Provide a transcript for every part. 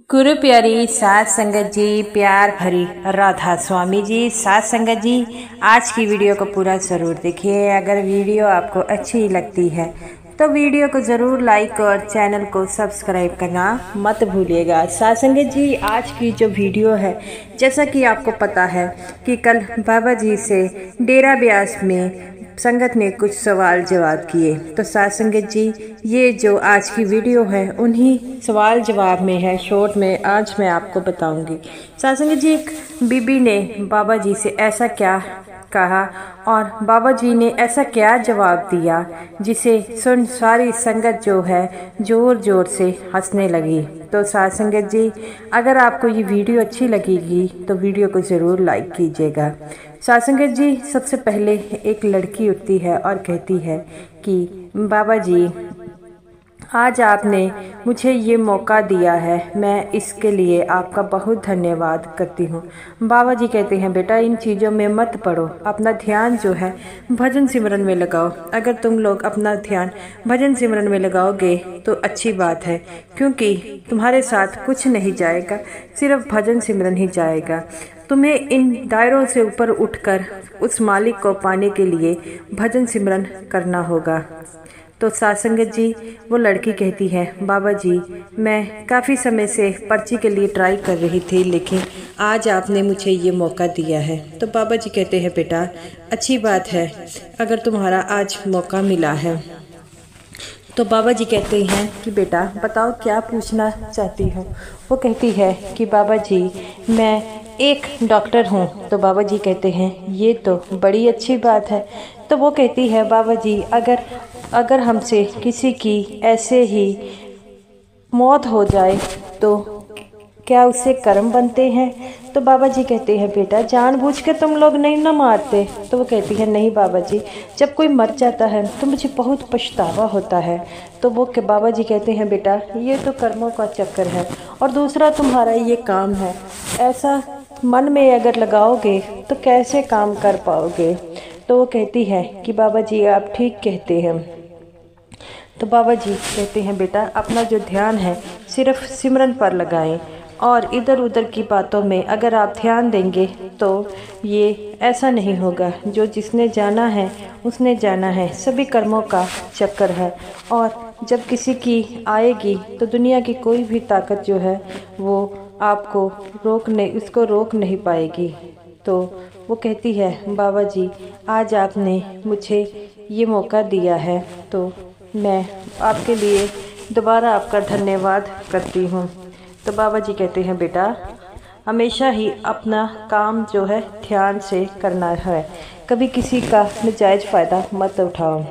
गुरु प्यारी साध संगत जी, प्यार भरी राधा स्वामी जी, साध संगत जी, आज की वीडियो को पूरा ज़रूर देखिए। अगर वीडियो आपको अच्छी लगती है तो वीडियो को ज़रूर लाइक और चैनल को सब्सक्राइब करना मत भूलिएगा। साध संगत जी, आज की जो वीडियो है, जैसा कि आपको पता है कि कल बाबा जी से डेरा ब्यास में संगत ने कुछ सवाल जवाब किए। तो साध संगत जी, ये जो आज की वीडियो है उन्हीं सवाल जवाब में है, शॉर्ट में आज मैं आपको बताऊंगी। साध संगत जी, एक बीबी ने बाबा जी से ऐसा क्या कहा और बाबा जी ने ऐसा क्या जवाब दिया जिसे सुन सारी संगत जो है जोर जोर से हंसने लगी। तो साध संगत जी, अगर आपको ये वीडियो अच्छी लगेगी तो वीडियो को ज़रूर लाइक कीजिएगा। साध संगत जी, सबसे पहले एक लड़की उठती है और कहती है कि बाबा जी, आज आपने मुझे ये मौका दिया है, मैं इसके लिए आपका बहुत धन्यवाद करती हूँ। बाबा जी कहते हैं, बेटा इन चीज़ों में मत पड़ो, अपना ध्यान जो है भजन सिमरन में लगाओ। अगर तुम लोग अपना ध्यान भजन सिमरन में लगाओगे तो अच्छी बात है, क्योंकि तुम्हारे साथ कुछ नहीं जाएगा, सिर्फ भजन सिमरन ही जाएगा। तुम्हें इन दायरों से ऊपर उठकर उस मालिक को पाने के लिए भजन सिमरन करना होगा। तो साध संगत जी, वो लड़की कहती है, बाबा जी, मैं काफ़ी समय से पर्ची के लिए ट्राई कर रही थी, लेकिन आज आपने मुझे ये मौका दिया है। तो बाबा जी कहते हैं, बेटा अच्छी बात है अगर तुम्हारा आज मौका मिला है। तो बाबा जी कहते हैं कि बेटा बताओ क्या पूछना चाहती हो। वो कहती है कि बाबा जी, मैं एक डॉक्टर हूँ। तो बाबा जी कहते हैं, ये तो बड़ी अच्छी बात है। तो वो कहती है, बाबा जी, अगर हमसे किसी की ऐसे ही मौत हो जाए तो क्या उससे कर्म बनते हैं। तो बाबा जी कहते हैं, बेटा जानबूझ के तुम लोग नहीं ना मारते। तो वो कहती है, नहीं बाबा जी, जब कोई मर जाता है तो मुझे बहुत पछतावा होता है। तो वो के बाबा जी कहते हैं, बेटा ये तो कर्मों का चक्कर है, और दूसरा तुम्हारा ये काम है, ऐसा मन में अगर लगाओगे तो कैसे काम कर पाओगे। तो वो कहती है कि बाबा जी आप ठीक कहते हैं। तो बाबा जी कहते हैं, बेटा अपना जो ध्यान है सिर्फ सिमरन पर लगाएं, और इधर उधर की बातों में अगर आप ध्यान देंगे तो ये ऐसा नहीं होगा। जो जिसने जाना है उसने जाना है, सभी कर्मों का चक्कर है, और जब किसी की आएगी तो दुनिया की कोई भी ताकत जो है वो आपको उसको रोक नहीं पाएगी। तो वो कहती है, बाबा जी आज आपने मुझे ये मौका दिया है तो मैं आपके लिए दोबारा आपका धन्यवाद करती हूँ। तो बाबा जी कहते हैं, बेटा हमेशा ही अपना काम जो है ध्यान से करना है, कभी किसी का नाजायज़ फ़ायदा मत उठाओ।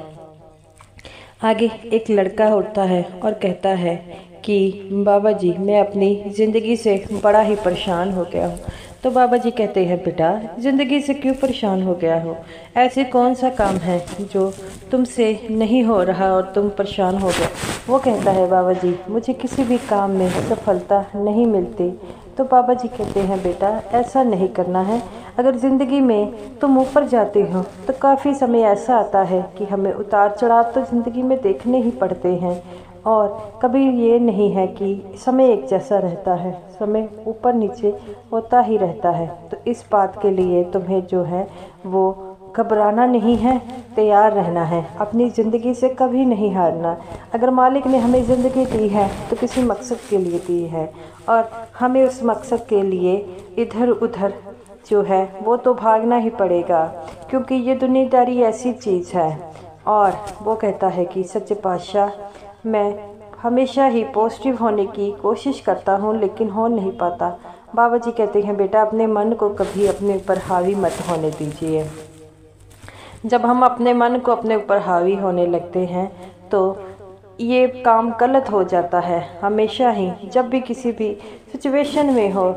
आगे एक लड़का उठता है और कहता है कि बाबा जी, मैं अपनी ज़िंदगी से बड़ा ही परेशान हो गया हूँ। तो बाबा जी कहते हैं, बेटा ज़िंदगी से क्यों परेशान हो गया हो, ऐसे कौन सा काम है जो तुमसे नहीं हो रहा और तुम परेशान हो गए। वो कहता है, बाबा जी मुझे किसी भी काम में सफलता नहीं मिलती। तो बाबा जी कहते हैं, बेटा ऐसा नहीं करना है, अगर ज़िंदगी में तुम ऊपर जाते हो तो काफ़ी समय ऐसा आता है कि हमें उतार चढ़ाव तो ज़िंदगी में देखने ही पड़ते हैं, और कभी ये नहीं है कि समय एक जैसा रहता है, समय ऊपर नीचे होता ही रहता है। तो इस बात के लिए तुम्हें जो है वो घबराना नहीं है, तैयार रहना है, अपनी ज़िंदगी से कभी नहीं हारना। अगर मालिक ने हमें ज़िंदगी दी है तो किसी मकसद के लिए दी है, और हमें उस मकसद के लिए इधर उधर जो है वो तो भागना ही पड़ेगा, क्योंकि ये दुनियादारी ऐसी चीज़ है। और वो कहता है कि सच्चे पातशाह, मैं हमेशा ही पॉजिटिव होने की कोशिश करता हूँ लेकिन हो नहीं पाता। बाबा जी कहते हैं, बेटा अपने मन को कभी अपने ऊपर हावी मत होने दीजिए। जब हम अपने मन को अपने ऊपर हावी होने लगते हैं तो ये काम गलत हो जाता है। हमेशा ही जब भी किसी भी सिचुएशन में हो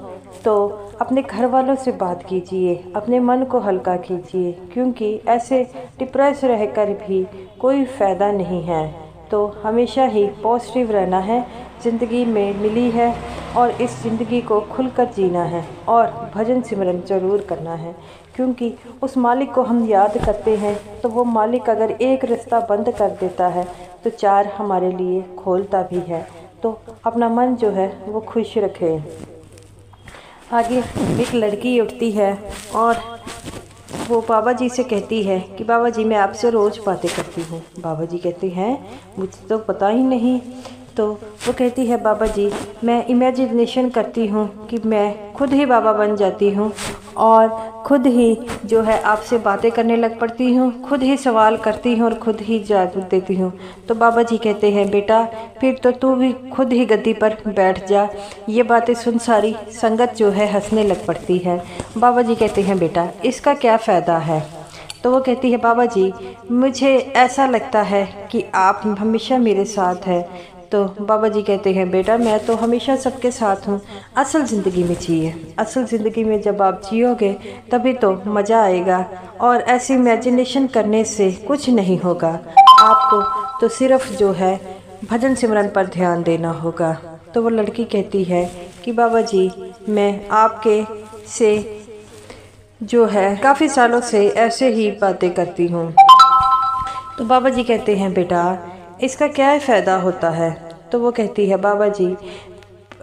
तो अपने घर वालों से बात कीजिए, अपने मन को हल्का कीजिए, क्योंकि ऐसे डिप्रेस रहकर भी कोई फ़ायदा नहीं है। तो हमेशा ही पॉजिटिव रहना है, ज़िंदगी में मिली है और इस ज़िंदगी को खुलकर जीना है, और भजन सिमरन ज़रूर करना है, क्योंकि उस मालिक को हम याद करते हैं तो वो मालिक अगर एक रास्ता बंद कर देता है तो चार हमारे लिए खोलता भी है। तो अपना मन जो है वो खुश रखे। आगे एक लड़की उठती है और वो बाबा जी से कहती है कि बाबा जी मैं आपसे रोज़ बातें करती हूँ। बाबा जी कहते हैं मुझे तो पता ही नहीं। तो वो कहती है बाबा जी मैं इमेजिनेशन करती हूँ कि मैं खुद ही बाबा बन जाती हूँ और खुद ही जो है आपसे बातें करने लग पड़ती हूँ, खुद ही सवाल करती हूँ और खुद ही जवाब देती हूँ। तो बाबा जी कहते हैं बेटा फिर तो तू भी खुद ही गद्दी पर बैठ जा। ये बातें सुन सारी संगत जो है हंसने लग पड़ती है। बाबा जी कहते हैं बेटा इसका क्या फ़ायदा है। तो वो कहती है बाबा जी मुझे ऐसा लगता है कि आप हमेशा मेरे साथ हैं। तो बाबा जी कहते हैं बेटा मैं तो हमेशा सबके साथ हूँ, असल ज़िंदगी में जिए। असल ज़िंदगी में जब आप जियोगे तभी तो मज़ा आएगा और ऐसी इमेजिनेशन करने से कुछ नहीं होगा। आपको तो सिर्फ जो है भजन सिमरन पर ध्यान देना होगा। तो वो लड़की कहती है कि बाबा जी मैं आपके से जो है काफ़ी सालों से ऐसे ही बातें करती हूँ। तो बाबा जी कहते हैं बेटा इसका क्या फ़ायदा होता है। तो वो कहती है बाबा जी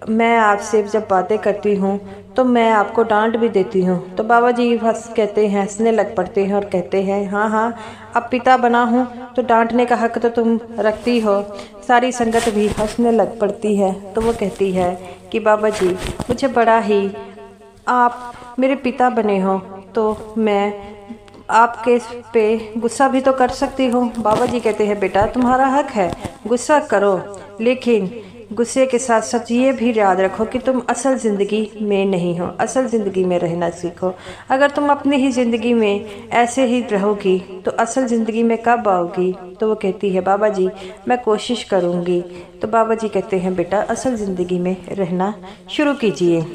मैं आपसे जब बातें करती हूँ तो मैं आपको डांट भी देती हूँ। तो बाबा जी कहते हैं हंसने लग पड़ते हैं और कहते हैं हाँ हाँ अब पिता बना हूँ तो डांटने का हक तो तुम रखती हो। सारी संगत भी हंसने लग पड़ती है। तो वो कहती है कि बाबा जी मुझे बड़ा ही आप मेरे पिता बने हो तो मैं आपके पे गुस्सा भी तो कर सकती हूँ। बाबा जी कहते हैं बेटा तुम्हारा हक है गुस्सा करो, लेकिन गुस्से के साथ साथ ये भी याद रखो कि तुम असल ज़िंदगी में नहीं हो, असल ज़िंदगी में रहना सीखो। अगर तुम अपनी ही ज़िंदगी में ऐसे ही रहोगी तो असल ज़िंदगी में कब आओगी। तो वो कहती है बाबा जी मैं कोशिश करूँगी। तो बाबा जी कहते हैं बेटा असल ज़िंदगी में रहना शुरू कीजिए।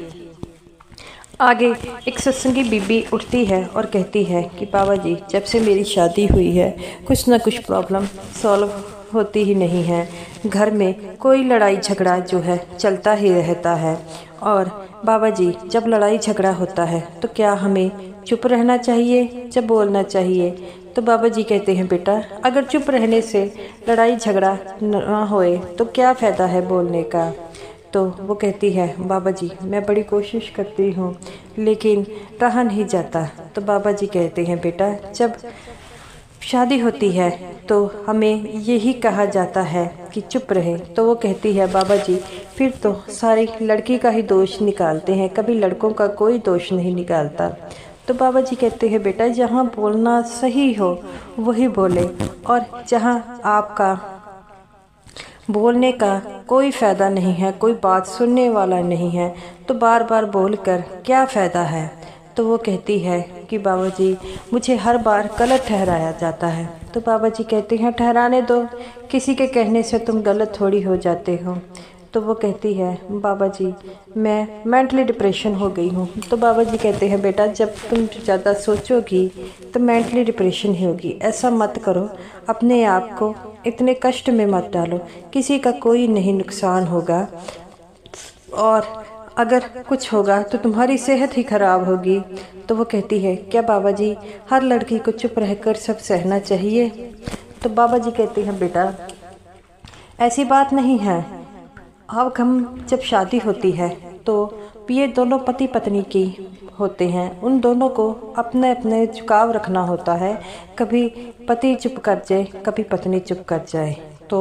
आगे एक सत्संगी बीबी उठती है और कहती है कि बाबा जी जब से मेरी शादी हुई है कुछ ना कुछ प्रॉब्लम सॉल्व होती ही नहीं है। घर में कोई लड़ाई झगड़ा जो है चलता ही रहता है। और बाबा जी जब लड़ाई झगड़ा होता है तो क्या हमें चुप रहना चाहिए जब बोलना चाहिए। तो बाबा जी कहते हैं बेटा अगर चुप रहने से लड़ाई झगड़ा ना होए तो क्या फ़ायदा है बोलने का। तो वो कहती है बाबा जी मैं बड़ी कोशिश करती हूँ लेकिन रहा नहीं जाता। तो बाबा जी कहते हैं बेटा जब शादी होती है तो हमें यही कहा जाता है कि चुप रहे। तो वो कहती है बाबा जी फिर तो सारी लड़की का ही दोष निकालते हैं, कभी लड़कों का कोई दोष नहीं निकालता। तो बाबा जी कहते हैं बेटा जहाँ बोलना सही हो वही बोले और जहाँ आपका बोलने का कोई फ़ायदा नहीं है, कोई बात सुनने वाला नहीं है तो बार बार बोलकर क्या फ़ायदा है। तो वो कहती है कि बाबा जी मुझे हर बार गलत ठहराया जाता है। तो बाबा जी कहते हैं ठहराने दो, किसी के कहने से तुम गलत थोड़ी हो जाते हो। तो वो कहती है बाबा जी मैं मेंटली डिप्रेशन हो गई हूँ। तो बाबा जी कहते हैं बेटा जब तुम ज़्यादा सोचोगी तो मेंटली डिप्रेशन ही होगी, ऐसा मत करो, अपने आप को इतने कष्ट में मत डालो, किसी का कोई नहीं नुकसान होगा और अगर कुछ होगा तो तुम्हारी सेहत ही खराब होगी। तो वो कहती है क्या बाबा जी हर लड़की को चुप रहकर सब सहना चाहिए। तो बाबा जी कहते हैं बेटा ऐसी बात नहीं है। अब हम जब शादी होती है तो ये दोनों पति पत्नी की होते हैं, उन दोनों को अपने अपने झुकाव रखना होता है। कभी पति चुप कर जाए कभी पत्नी चुप कर जाए तो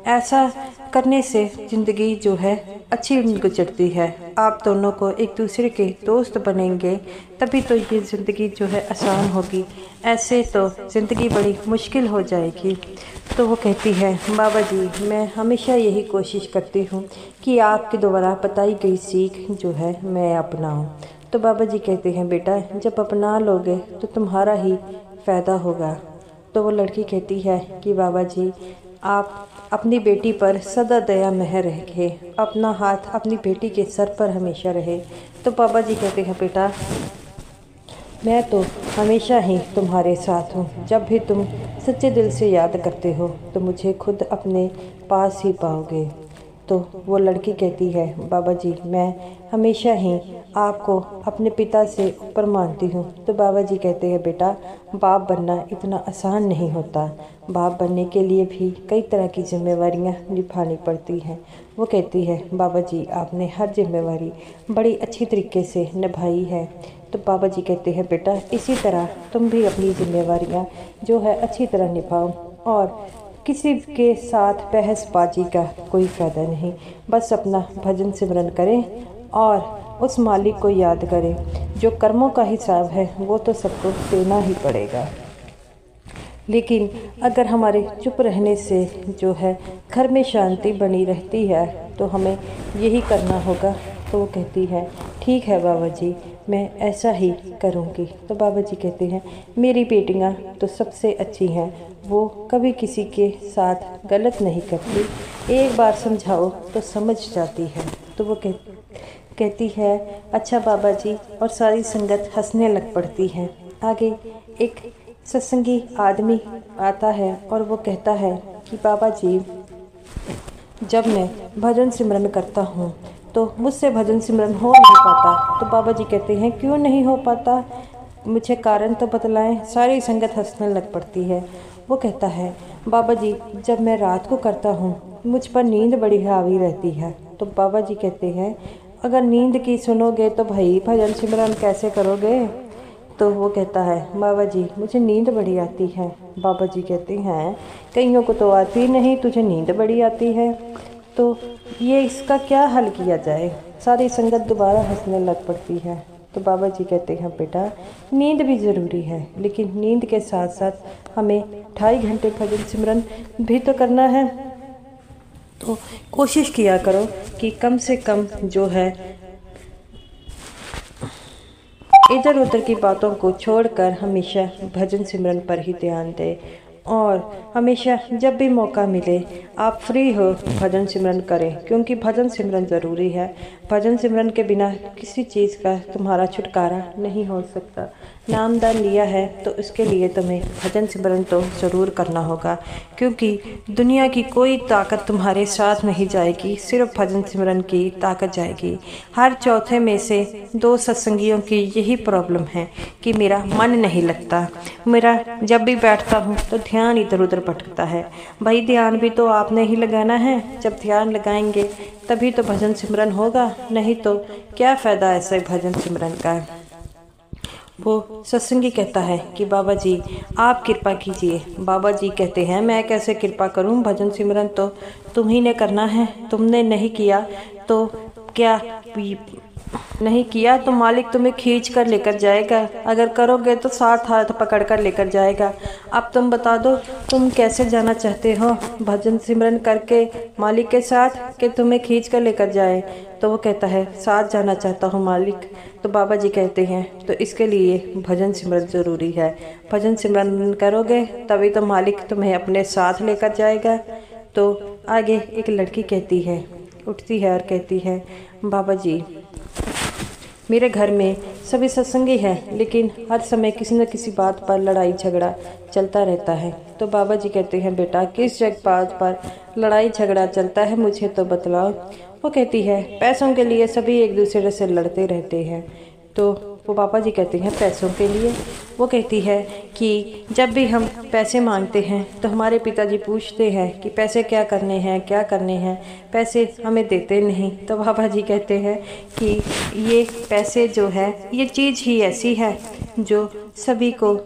ऐसा करने से ज़िंदगी जो है अच्छी गुजरती है। आप दोनों को एक दूसरे के दोस्त बनेंगे तभी तो ये ज़िंदगी जो है आसान होगी, ऐसे तो ज़िंदगी बड़ी मुश्किल हो जाएगी। तो वो कहती है बाबा जी मैं हमेशा यही कोशिश करती हूँ कि आपके द्वारा बताई गई सीख जो है मैं अपनाऊँ। तो बाबा जी कहते हैं बेटा जब अपना लोगे तो तुम्हारा ही फ़ायदा होगा। तो वो लड़की कहती है कि बाबा जी आप अपनी बेटी पर सदा दया मेहर रखे, अपना हाथ अपनी बेटी के सर पर हमेशा रहे। तो बाबा जी कहते हैं बेटा मैं तो हमेशा ही तुम्हारे साथ हूँ, जब भी तुम सच्चे दिल से याद करते हो तो मुझे खुद अपने पास ही पाओगे। तो वो लड़की कहती है, बाबा जी मैं हमेशा ही आपको अपने पिता से ऊपर मानती हूँ। तो बाबा जी कहते हैं, बेटा बाप बनना इतना आसान नहीं होता, बाप बनने के लिए भी कई तरह की जिम्मेवारियाँ निभानी पड़ती हैं। वो कहती है, बाबा जी आपने हर जिम्मेवारी बड़ी अच्छी तरीके से निभाई है। तो बाबा जी कहते हैं, बेटा इसी तरह तुम भी अपनी जिम्मेवारियाँ जो है अच्छी तरह निभाओ और किसी के साथ बहसबाजी का कोई फ़ायदा नहीं। बस अपना भजन सिमरन करें और उस मालिक को याद करें। जो कर्मों का हिसाब है वो तो सबको देना ही पड़ेगा, लेकिन अगर हमारे चुप रहने से जो है घर में शांति बनी रहती है तो हमें यही करना होगा। तो वो कहती है, ठीक है बाबा जी मैं ऐसा ही करूँगी। तो बाबा जी कहते हैं, मेरी बेटियाँ तो सबसे अच्छी हैं, वो कभी किसी के साथ गलत नहीं करती, एक बार समझाओ तो समझ जाती है। तो वो कहती है, अच्छा बाबा जी, और सारी संगत हंसने लग पड़ती है। आगे एक सत्संगी आदमी आता है और वो कहता है कि बाबा जी जब मैं भजन सिमरन करता हूँ तो मुझसे भजन सिमरन हो नहीं पाता। तो बाबा जी कहते हैं, क्यों नहीं हो पाता, मुझे कारण तो बतलाएं। सारी संगत हंसने लग पड़ती है। वो कहता है, बाबा जी जब मैं रात को करता हूँ मुझ पर नींद बड़ी हावी रहती है। तो बाबा जी कहते हैं, अगर नींद की सुनोगे तो भाई भजन सिमरन कैसे करोगे। तो वो कहता है, बाबा जी मुझे नींद बड़ी आती है। बाबा जी कहते हैं, कईयों को तो आती नहीं, तुझे नींद बड़ी आती है, तो ये इसका क्या हल किया जाए। सारी संगत दोबारा हंसने लग पड़ती है। तो बाबा जी कहते हैं, बेटा नींद भी ज़रूरी है, लेकिन नींद के साथ साथ हमें 2.5 घंटे भजन सिमरन भी तो करना है। तो कोशिश किया करो कि कम से कम जो है इधर उधर की बातों को छोड़कर हमेशा भजन सिमरन पर ही ध्यान दें और हमेशा जब भी मौका मिले आप फ्री हो भजन सिमरन करें, क्योंकि भजन सिमरन ज़रूरी है। भजन सिमरन के बिना किसी चीज़ का तुम्हारा छुटकारा नहीं हो सकता। नामदान लिया है तो इसके लिए तुम्हें भजन सिमरन तो ज़रूर करना होगा, क्योंकि दुनिया की कोई ताकत तुम्हारे साथ नहीं जाएगी, सिर्फ भजन सिमरन की ताकत जाएगी। हर चौथे में से 2 सत्संगियों की यही प्रॉब्लम है कि मेरा मन नहीं लगता, मेरा जब भी बैठता हूँ तो ध्यान इधर उधर भटकता है। भाई ध्यान भी तो आपने ही लगाना है, जब ध्यान लगाएंगे तभी तो भजन सिमरन होगा, नहीं तो क्या फ़ायदा ऐसे भजन सिमरन का। वो सत्संगी कहता है कि बाबा जी आप कृपा कीजिए। बाबा जी कहते हैं, मैं कैसे कृपा करूं, भजन सिमरन तो तुम ही ने करना है, तुमने नहीं किया तो क्या नहीं किया तो मालिक तुम्हें खींच कर लेकर जाएगा, अगर करोगे तो 7 हाथ पकड़ कर लेकर जाएगा। अब तुम बता दो तुम कैसे जाना चाहते हो भजन सिमरन करके मालिक के साथ कि तुम्हें खींच कर लेकर जाए। तो वो कहता है, साथ जाना चाहता हूँ मालिक। तो बाबा जी कहते हैं, तो इसके लिए भजन सिमरन ज़रूरी है, भजन सिमरन करोगे तभी तो मालिक तुम्हें अपने साथ लेकर जाएगा। तो आगे एक लड़की कहती है, उठती है और कहती है, बाबा जी मेरे घर में सभी सत्संगी हैं, लेकिन हर समय किसी न किसी बात पर लड़ाई झगड़ा चलता रहता है। तो बाबा जी कहते हैं, बेटा किस बात पर लड़ाई झगड़ा चलता है मुझे तो बतलाओ। वो कहती है, पैसों के लिए सभी एक दूसरे से लड़ते रहते हैं। तो वो पापा जी कहते हैं, पैसों के लिए। वो कहती है कि जब भी हम पैसे मांगते हैं तो हमारे पिताजी पूछते हैं कि पैसे क्या करने हैं, क्या करने हैं, पैसे हमें देते नहीं। तो पापा जी कहते हैं कि ये पैसे जो है ये चीज़ ही ऐसी है जो सभी को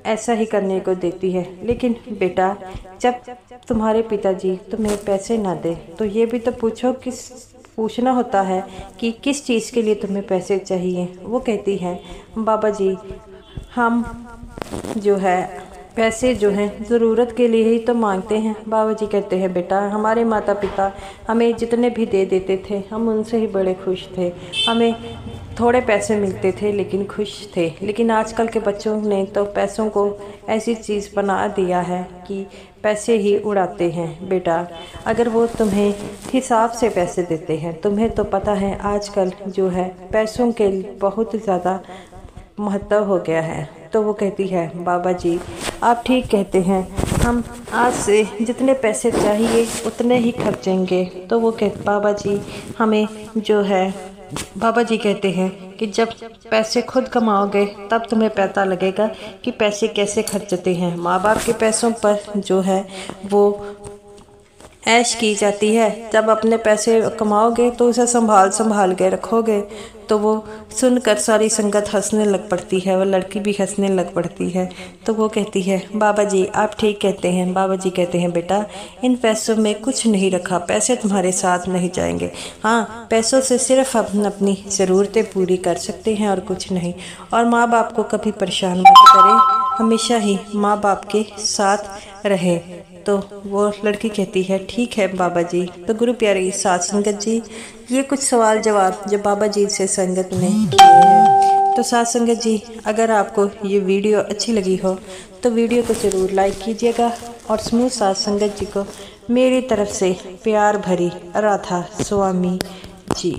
ऐसा ही करने को देती है, लेकिन बेटा जब तुम्हारे पिताजी तुम्हें पैसे ना दे तो ये भी तो पूछना होता है कि किस चीज़ के लिए तुम्हें पैसे चाहिए। वो कहती है, बाबा जी हम जो है पैसे जो हैं ज़रूरत के लिए ही तो मांगते हैं। बाबा जी कहते हैं, बेटा हमारे माता पिता हमें जितने भी दे देते थे हम उनसे ही बड़े खुश थे, हमें थोड़े पैसे मिलते थे लेकिन खुश थे। लेकिन आजकल के बच्चों ने तो पैसों को ऐसी चीज़ बना दिया है कि पैसे ही उड़ाते हैं। बेटा अगर वो तुम्हें हिसाब से पैसे देते हैं, तुम्हें तो पता है आजकल जो है पैसों के बहुत ज़्यादा महत्व हो गया है। तो वो कहती है, बाबा जी आप ठीक कहते हैं, हम आज से जितने पैसे चाहिए उतने ही खर्चेंगे। तो वो बाबा जी हमें जो है, बाबा जी कहते हैं कि जब पैसे खुद कमाओगे तब तुम्हें पता लगेगा कि पैसे कैसे खर्चते हैं। माँ बाप के पैसों पर जो है वो ऐश की जाती है। जब अपने पैसे कमाओगे तो उसे संभाल के रखोगे। तो वो सुनकर सारी संगत हंसने लग पड़ती है, वो लड़की भी हंसने लग पड़ती है। तो वो कहती है बाबा जी आप ठीक कहते हैं। बाबा जी कहते हैं बेटा इन पैसों में कुछ नहीं रखा, पैसे तुम्हारे साथ नहीं जाएंगे। हाँ, पैसों से सिर्फ हम अपनी ज़रूरतें पूरी कर सकते हैं और कुछ नहीं। और माँ बाप को कभी परेशान मत करें, हमेशा ही माँ बाप के साथ रहे। तो वो लड़की कहती है ठीक है बाबा जी। तो गुरु प्यारी साध संगत जी, ये कुछ सवाल जवाब जो बाबा जी से संगत ने किए हैं। तो साध संगत जी, अगर आपको ये वीडियो अच्छी लगी हो तो वीडियो को ज़रूर लाइक कीजिएगा और समूह साध संगत जी को मेरी तरफ से प्यार भरी राधा स्वामी जी।